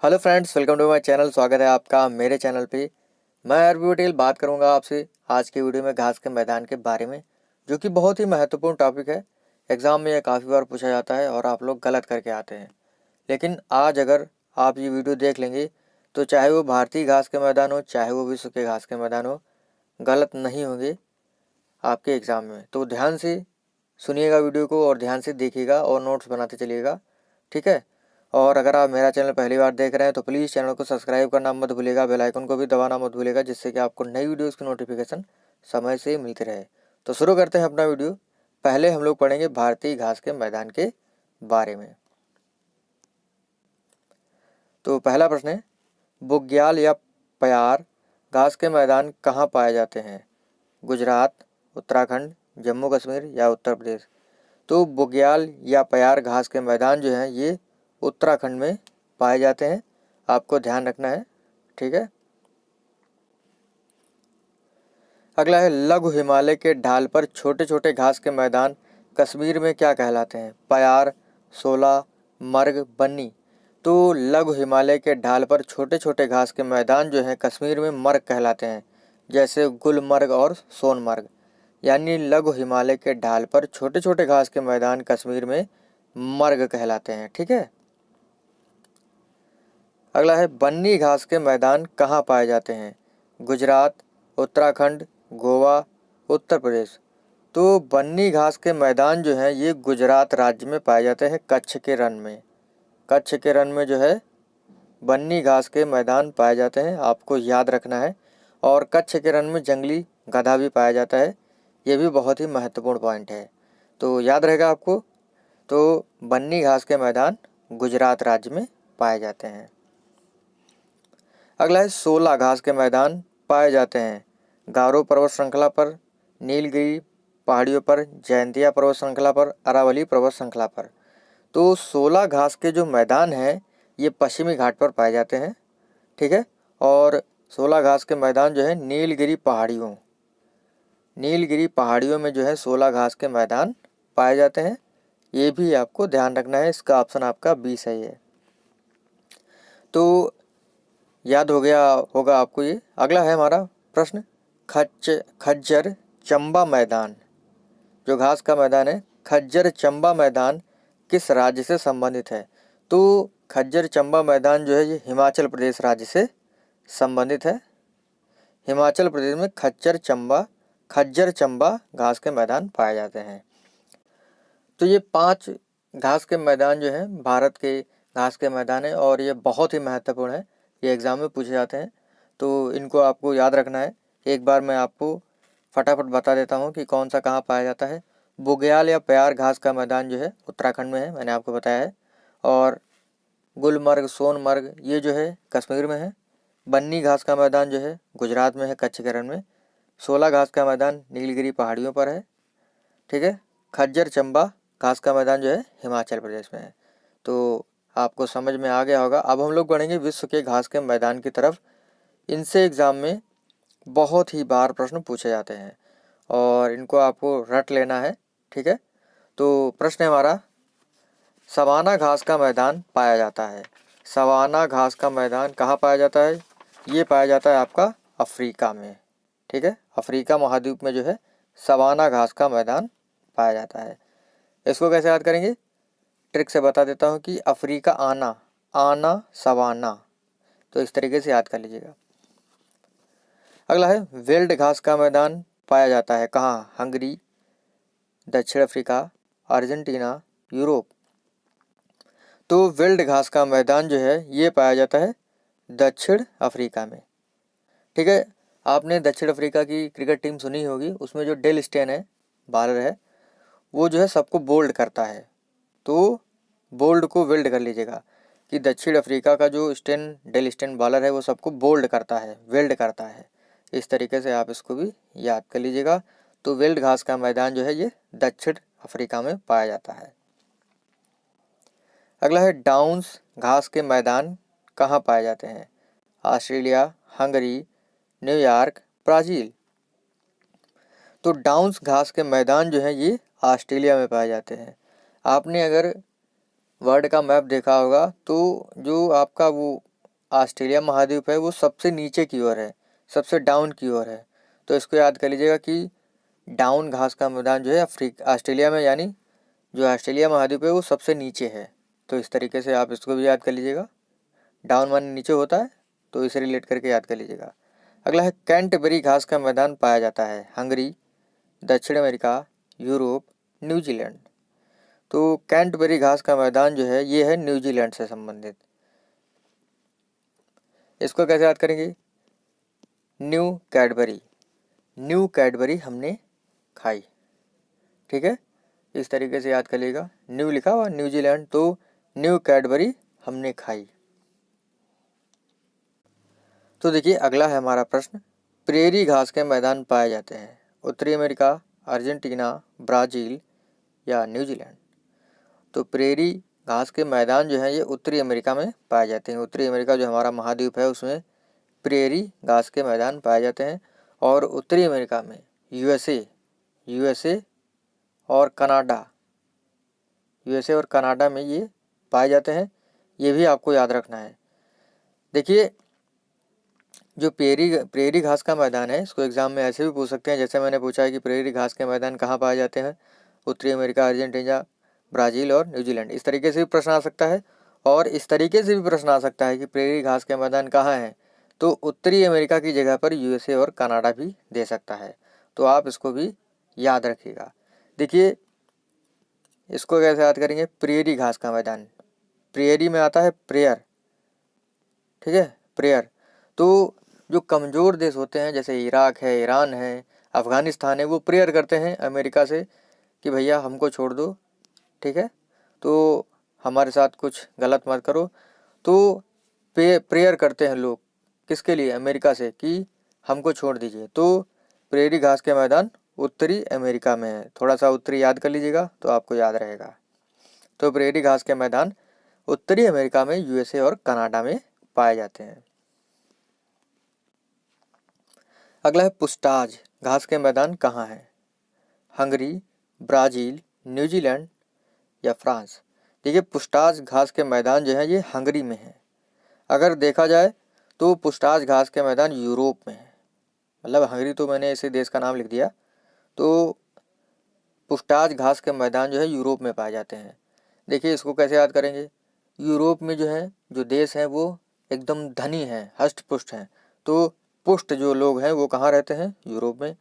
Hello friends, welcome to my channel. स्वागत है आपका मेरे चैनल पे। मैं अरबी पटेल बात करूंगा आपसे आज की वीडियो में घास के मैदान के बारे में, जो कि बहुत ही महत्वपूर्ण टॉपिक है। एग्ज़ाम में यह काफ़ी बार पूछा जाता है और आप लोग गलत करके आते हैं। लेकिन आज अगर आप ये वीडियो देख लेंगे तो चाहे वो भारतीय घास के मैदान हो, चाहे वो विश्व के घास के मैदान हो, गलत नहीं होंगे आपके एग्ज़ाम में। तो ध्यान से सुनिएगा वीडियो को और ध्यान से देखिएगा और नोट्स बनाते चलिएगा, ठीक है। और अगर आप मेरा चैनल पहली बार देख रहे हैं तो प्लीज़ चैनल को सब्सक्राइब करना मत भूलिएगा, बेल आइकन को भी दबाना मत भूलिएगा, जिससे कि आपको नई वीडियोज़ की नोटिफिकेशन समय से मिलती रहे। तो शुरू करते हैं अपना वीडियो। पहले हम लोग पढ़ेंगे भारतीय घास के मैदान के बारे में। तो पहला प्रश्न है, बुग्याल या प्यार घास के मैदान कहाँ पाए जाते हैं? गुजरात, उत्तराखंड, जम्मू कश्मीर या उत्तर प्रदेश? तो बुग्याल या प्यार घास के मैदान जो हैं ये उत्तराखंड में पाए जाते हैं। आपको ध्यान रखना है, ठीक है। अगला है, लघु हिमालय के ढाल पर छोटे छोटे घास के मैदान कश्मीर में क्या कहलाते हैं? प्यार, शोला, मर्ग, बन्नी? तो लघु हिमालय के ढाल पर छोटे छोटे घास के मैदान जो हैं कश्मीर में मर्ग कहलाते हैं, जैसे गुलमर्ग और सोनमर्ग। यानी लघु हिमालय के ढाल पर छोटे छोटे घास के मैदान कश्मीर में मर्ग कहलाते हैं, ठीक है। अगला है, बन्नी घास के मैदान कहाँ पाए जाते हैं? गुजरात, उत्तराखंड, गोवा, उत्तर प्रदेश? तो बन्नी घास के मैदान जो हैं ये गुजरात राज्य में पाए जाते हैं, कच्छ के रण में। कच्छ के रण में जो है बन्नी घास के मैदान पाए जाते हैं, आपको याद रखना है। और कच्छ के रण में जंगली गधा भी पाया जाता है, ये भी बहुत ही महत्वपूर्ण पॉइंट है, तो याद रहेगा आपको। तो बन्नी घास के मैदान गुजरात राज्य में पाए जाते हैं। अगला है, 16 घास के मैदान पाए जाते हैं गारो पर्वत श्रृंखला पर, नीलगिरी पहाड़ियों पर, जयंतिया पर्वत श्रृंखला पर, अरावली पर्वत श्रृंखला पर? तो 16 घास के जो मैदान हैं ये पश्चिमी घाट पर पाए जाते हैं, ठीक है। और 16 घास के मैदान जो है नीलगिरी पहाड़ियों में जो है 16 घास के मैदान पाए जाते हैं। ये भी आपको ध्यान रखना है, इसका ऑप्शन आपका बी सही है। तो याद हो गया होगा आपको ये। अगला है हमारा प्रश्न, खज्जर चंबा मैदान, जो घास का मैदान है खज्जर चंबा मैदान किस राज्य से संबंधित है? तो खज्जर चंबा मैदान जो है ये हिमाचल प्रदेश राज्य से संबंधित है। हिमाचल प्रदेश में खज्जर चंबा घास के मैदान पाए जाते हैं। तो ये 5 घास के मैदान जो हैं भारत के घास के मैदान है और ये बहुत ही महत्वपूर्ण है, ये एग्ज़ाम में पूछे जाते हैं, तो इनको आपको याद रखना है। एक बार मैं आपको फटाफट बता देता हूँ कि कौन सा कहाँ पाया जाता है। बुग्याल या प्यार घास का मैदान जो है उत्तराखंड में है, मैंने आपको बताया है। और गुलमर्ग, सोनमर्ग ये जो है कश्मीर में है। बन्नी घास का मैदान जो है गुजरात में है, कच्छ के रण में। 16 घास का मैदान नीलगिरी पहाड़ियों पर है, ठीक है। खज्जर चंबा घास का मैदान जो है हिमाचल प्रदेश में है। तो आपको समझ में आ गया होगा। अब हम लोग बढ़ेंगे विश्व के घास के मैदान की तरफ। इनसे एग्ज़ाम में बहुत ही बार प्रश्न पूछे जाते हैं और इनको आपको रट लेना है, ठीक है। तो प्रश्न है हमारा, सवाना घास का मैदान पाया जाता है। सवाना घास का मैदान कहाँ पाया जाता है? ये पाया जाता है आपका अफ्रीका में, ठीक है। अफ्रीका महाद्वीप में जो है सवाना घास का मैदान पाया जाता है। इसको कैसे याद करेंगे? ट्रिक से बता देता हूँ कि अफ्रीका आना सवाना, तो इस तरीके से याद कर लीजिएगा। अगला है, वेल्ड घास का मैदान पाया जाता है कहाँ? हंगरी, दक्षिण अफ्रीका, अर्जेंटीना, यूरोप? तो वेल्ड घास का मैदान जो है ये पाया जाता है दक्षिण अफ्रीका में, ठीक है। आपने दक्षिण अफ्रीका की क्रिकेट टीम सुनी होगी, उसमें जो डेल स्टेन है बॉलर है, वो जो है सबको बोल्ड करता है। तो बोल्ड को वेल्ड कर लीजिएगा कि दक्षिण अफ्रीका का जो डेल स्टेन बॉलर है वो सबको बोल्ड करता है, वेल्ड करता है। इस तरीके से आप इसको भी याद कर लीजिएगा। तो वेल्ड घास का मैदान जो है ये दक्षिण अफ्रीका में पाया जाता है। अगला है, डाउन्स घास के मैदान कहाँ पाए जाते हैं? Australia, Hungary, New York, Brazil? तो डाउन्स घास के मैदान जो हैं ये ऑस्ट्रेलिया में पाए जाते हैं। आपने अगर वर्ल्ड का मैप देखा होगा तो जो आपका वो ऑस्ट्रेलिया महाद्वीप है वो सबसे नीचे की ओर है, सबसे डाउन की ओर है। तो इसको याद कर लीजिएगा कि डाउन घास का मैदान जो है ऑस्ट्रेलिया में, यानी जो ऑस्ट्रेलिया महाद्वीप है वो सबसे नीचे है। तो इस तरीके से आप इसको भी याद कर लीजिएगा, डाउन माने नीचे होता है, तो इसे रिलेट करके याद कर लीजिएगा। अगला है कैंटबरी घास का मैदान पाया जाता है हंगरी, दक्षिण अमेरिका, यूरोप, न्यूजीलैंड। तो कैंटबरी घास का मैदान जो है ये है न्यूजीलैंड से संबंधित। इसको कैसे याद करेंगे? न्यू कैडबरी, न्यू कैडबरी हमने खाई, ठीक है, इस तरीके से याद कर लीजिएगा। न्यू लिखा हुआ न्यूजीलैंड, तो न्यू कैडबरी हमने खाई। तो देखिए अगला है हमारा प्रश्न, प्रेरी घास के मैदान पाए जाते हैं उत्तरी अमेरिका, अर्जेंटीना, ब्राज़ील या न्यूजीलैंड। तो प्रेरी घास के मैदान जो है ये उत्तरी अमेरिका में पाए जाते हैं। उत्तरी अमेरिका जो हमारा महाद्वीप है उसमें प्रेरी घास के मैदान पाए जाते हैं। और उत्तरी अमेरिका में यूएसए और कनाडा, यूएसए और कनाडा में ये पाए जाते हैं, ये भी आपको याद रखना है। देखिए जो प्रेरी घास का मैदान है इसको एग्जाम में ऐसे भी पूछ सकते हैं, जैसे मैंने पूछा है कि प्रेरी घास के मैदान कहाँ पाए जाते हैं, उत्तरी अमेरिका, अर्जेंटीना, ब्राज़ील और न्यूजीलैंड। इस तरीके से भी प्रश्न आ सकता है। और इस तरीके से भी प्रश्न आ सकता है कि प्रेरी घास के मैदान कहाँ हैं, तो उत्तरी अमेरिका की जगह पर यूएसए और कनाडा भी दे सकता है। तो आप इसको भी याद रखिएगा। देखिए इसको कैसे याद करेंगे? प्रेरी घास का मैदान, प्रेरी में आता है प्रेयर, ठीक है, प्रेयर। तो जो कमज़ोर देश होते हैं जैसे इराक है, ईरान है, अफ़गानिस्तान है, वो प्रेयर करते हैं अमेरिका से कि भैया हमको छोड़ दो, ठीक है, तो हमारे साथ कुछ गलत मत करो। तो प्रेयर करते हैं लोग किसके लिए? अमेरिका से, कि हमको छोड़ दीजिए। तो प्रेरी घास के मैदान उत्तरी अमेरिका में है। थोड़ा सा उत्तरी याद कर लीजिएगा तो आपको याद रहेगा। तो प्रेरी घास के मैदान उत्तरी अमेरिका में यूएसए और कनाडा में पाए जाते हैं। अगला है पुस्टाज घास के मैदान कहाँ हैं? हंगरी, ब्राज़ील, न्यूजीलैंड या फ्रांस। देखिए पुस्टाज घास के मैदान जो है ये हंगरी में है। अगर देखा जाए तो पुस्टाज घास के मैदान यूरोप में है, मतलब हंगरी तो मैंने इसे देश का नाम लिख दिया। तो पुस्टाज घास के मैदान जो है यूरोप में पाए जाते हैं। देखिए इसको कैसे याद करेंगे? यूरोप में जो है जो देश हैं वो एकदम धनी हैं, हष्ट पुष्ट हैं। तो पुष्ट जो लोग हैं वो कहाँ रहते हैं? यूरोप में।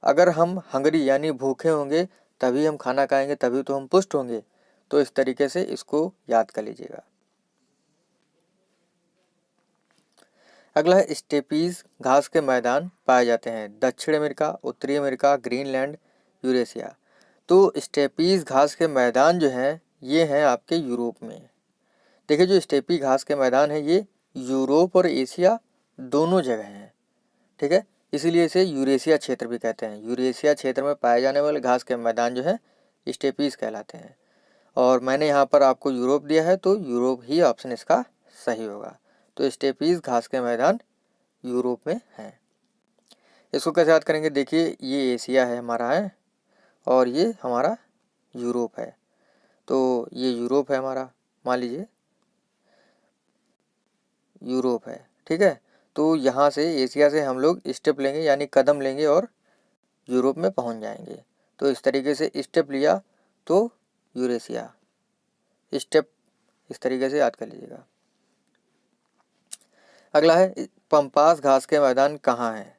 अगर हम हंगरी यानी भूखे होंगे तभी हम खाना खाएंगे, तभी तो हम पुष्ट होंगे। तो इस तरीके से इसको याद कर लीजिएगा। अगला है स्टेपीज घास के मैदान पाए जाते हैं दक्षिण अमेरिका, उत्तरी अमेरिका, ग्रीनलैंड, यूरेशिया। तो स्टेपीज घास के मैदान जो हैं ये हैं आपके यूरोप में। देखिए जो स्टेपी घास के मैदान है ये यूरोप और एशिया दोनों जगह हैं, ठीक है, इसीलिए इसे यूरेशिया क्षेत्र भी कहते हैं। यूरेशिया क्षेत्र में पाए जाने वाले घास के मैदान जो है स्टेपीज कहलाते हैं। और मैंने यहाँ पर आपको यूरोप दिया है तो यूरोप ही ऑप्शन इसका सही होगा। तो स्टेपीज घास के मैदान यूरोप में हैं। इसको कैसे याद करेंगे? देखिए ये एशिया है हमारा है और ये हमारा यूरोप है। तो ये यूरोप है हमारा, मान लीजिए यूरोप है, ठीक है। तो यहाँ से एशिया से हम लोग स्टेप लेंगे यानी कदम लेंगे और यूरोप में पहुँच जाएंगे। तो इस तरीके से स्टेप लिया तो यूरेशिया, स्टेप इस तरीके से याद कर लीजिएगा। अगला है पंपास घास के मैदान कहाँ हैं?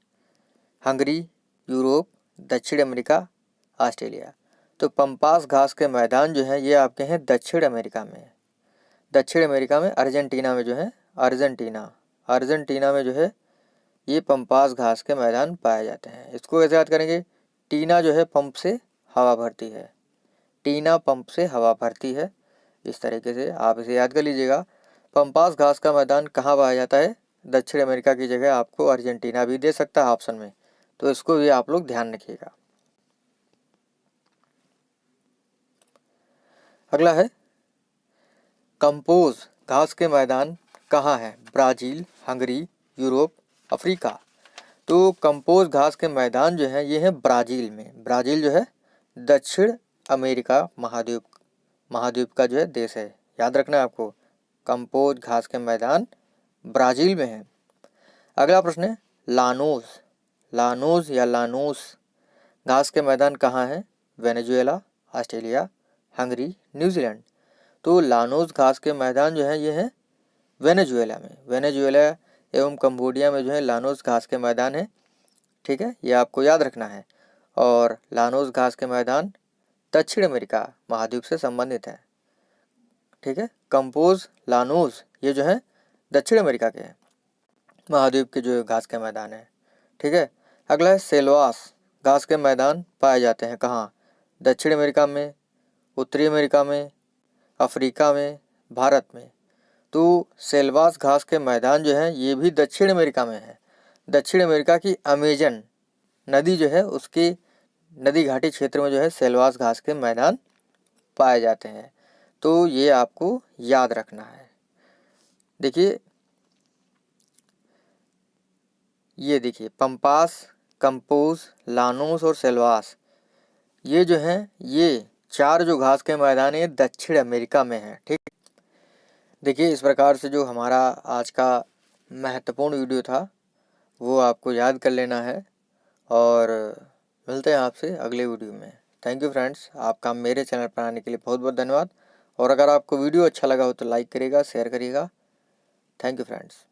हंगरी, यूरोप, दक्षिण अमेरिका, ऑस्ट्रेलिया। तो पंपास घास के मैदान जो है ये आपके हैं दक्षिण अमेरिका में। दक्षिण अमेरिका में अर्जेंटीना में जो है अर्जेंटीना में जो है ये पंपास घास के मैदान पाए जाते हैं। इसको कैसे याद करेंगे? टीना जो है पंप से हवा भरती है, टीना पंप से हवा भरती है। इस तरीके से आप इसे याद कर लीजिएगा। पंपास घास का मैदान कहाँ पाया जाता है? दक्षिण अमेरिका की जगह आपको अर्जेंटीना भी दे सकता है ऑप्शन में, तो इसको भी आप लोग ध्यान रखिएगा। अगला है कंपोज घास के मैदान कहाँ है? Brazil, Hungary, Europe, Africa. तो कंपोज घास के मैदान जो है ये है ब्राज़ील में। ब्राज़ील जो है दक्षिण अमेरिका महाद्वीप का जो है देश है, याद रखना है आपको। कंपोज घास के मैदान ब्राज़ील में है। अगला प्रश्न है लानोस, लानोस या लानोस घास के मैदान कहाँ हैं? Venezuela, Australia, Hungary, New Zealand. तो लानोस घास के मैदान जो है ये है वेनेजुएला में। वेनेजुएला एवं कंबोडिया में जो है लानोस घास के मैदान है। ठीक है, ये आपको याद रखना है। और लानोस घास के मैदान दक्षिण अमेरिका महाद्वीप से संबंधित है। ठीक है, कंपोज लानोस ये जो है दक्षिण अमेरिका के हैं, महाद्वीप के जो घास के मैदान है। ठीक है, अगला है सेल्वास घास के मैदान पाए जाते हैं कहाँ? दक्षिण अमेरिका में, उत्तरी अमेरिका में, अफ्रीका में, भारत में। तो सेल्वास घास के मैदान जो है ये भी दक्षिण अमेरिका में है। दक्षिण अमेरिका की अमेजन नदी जो है उसके नदी घाटी क्षेत्र में जो है सेल्वास घास के मैदान पाए जाते हैं। तो ये आपको याद रखना है। देखिए, ये देखिए पंपास, कंपोज, लानोस और सेल्वास ये जो हैं ये चार जो घास के मैदान है दक्षिण अमेरिका में है। ठीक, देखिए इस प्रकार से जो हमारा आज का महत्वपूर्ण वीडियो था वो आपको याद कर लेना है और मिलते हैं आपसे अगले वीडियो में। थैंक यू फ्रेंड्स, आपका मेरे चैनल पर आने के लिए बहुत बहुत धन्यवाद। और अगर आपको वीडियो अच्छा लगा हो तो लाइक करिएगा, शेयर करिएगा। Thank you friends.